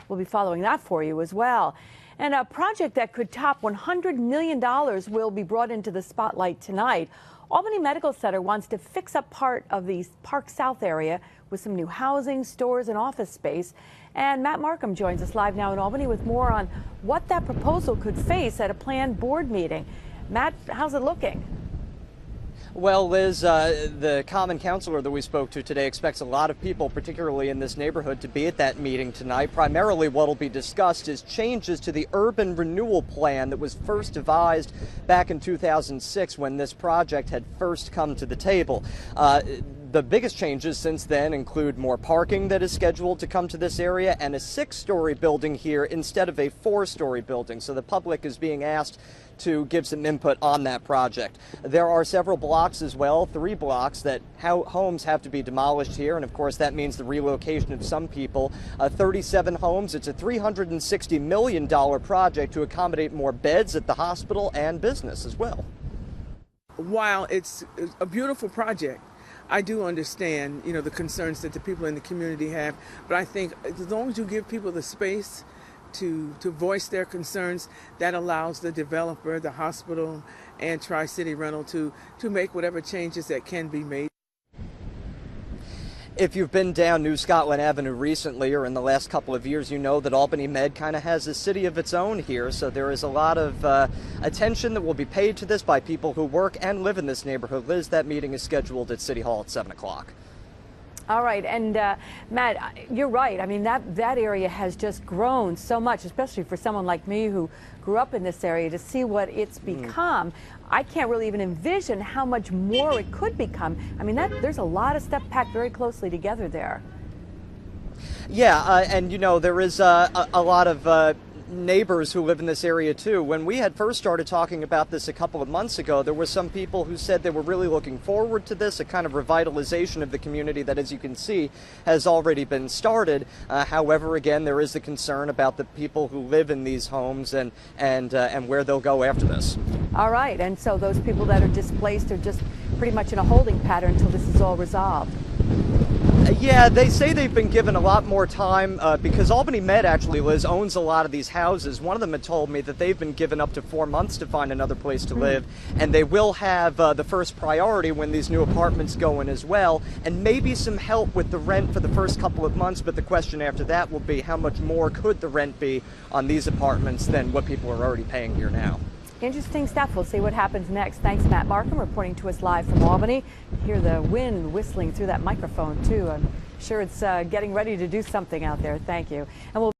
We'll be following that for you as well. And a project that could top $100 million will be brought into the spotlight tonight. Albany Medical Center wants to fix up part of the Park South area with some new housing, stores, and office space. And Matt Markham joins us live now in Albany with more on what that proposal could face at a planned board meeting. Matt, how's it looking? Well, Liz, the common councilor that we spoke to today expects a lot of people, particularly in this neighborhood, to be at that meeting tonight. Primarily what will be discussed is changes to the urban renewal plan that was first devised back in 2006 when this project had first come to the table. The biggest changes since then include more parking that is scheduled to come to this area and a 6-story building here instead of a 4-story building. So the public is being asked to give some input on that project. There are several blocks as well, 3 blocks, that homes have to be demolished here, and of course that means the relocation of some people. 37 homes. It's a $360 million project to accommodate more beds at the hospital and business as well. While it's a beautiful project, I do understand, the concerns that the people in the community have, but I think as long as you give people the space to voice their concerns, that allows the developer, the hospital, and Tri-City Rental to make whatever changes that can be made. If you've been down New Scotland Avenue recently or in the last couple of years, you know that Albany Med kind of has a city of its own here. So there is a lot of attention that will be paid to this by people who work and live in this neighborhood. Liz, that meeting is scheduled at City Hall at 7 o'clock. All right. And Matt, you're right. I mean, that area has just grown so much, especially for someone like me who grew up in this area, to see what it's become. I can't really even envision how much more it could become. I mean, there's a lot of stuff packed very closely together there. Yeah, and there is a lot of neighbors who live in this area too. When we had first started talking about this a couple of months ago, there were some people who said they were really looking forward to this, a kind of revitalization of the community that, as you can see, has already been started. However, again, there is the concern about the people who live in these homes and where they'll go after this. All right, and so those people that are displaced are just pretty much in a holding pattern until this is all resolved. Yeah, they say they've been given a lot more time because Albany Med, actually, Liz, owns a lot of these houses. One of them had told me that they've been given up to 4 months to find another place to live, and they will have the first priority when these new apartments go in as well, and maybe some help with the rent for the first couple of months, but the question after that will be how much more could the rent be on these apartments than what people are already paying here now. Interesting stuff. We'll see what happens next. Thanks, Matt Markham, reporting to us live from Albany. Hear the wind whistling through that microphone, too. I'm sure it's getting ready to do something out there. Thank you. And we'll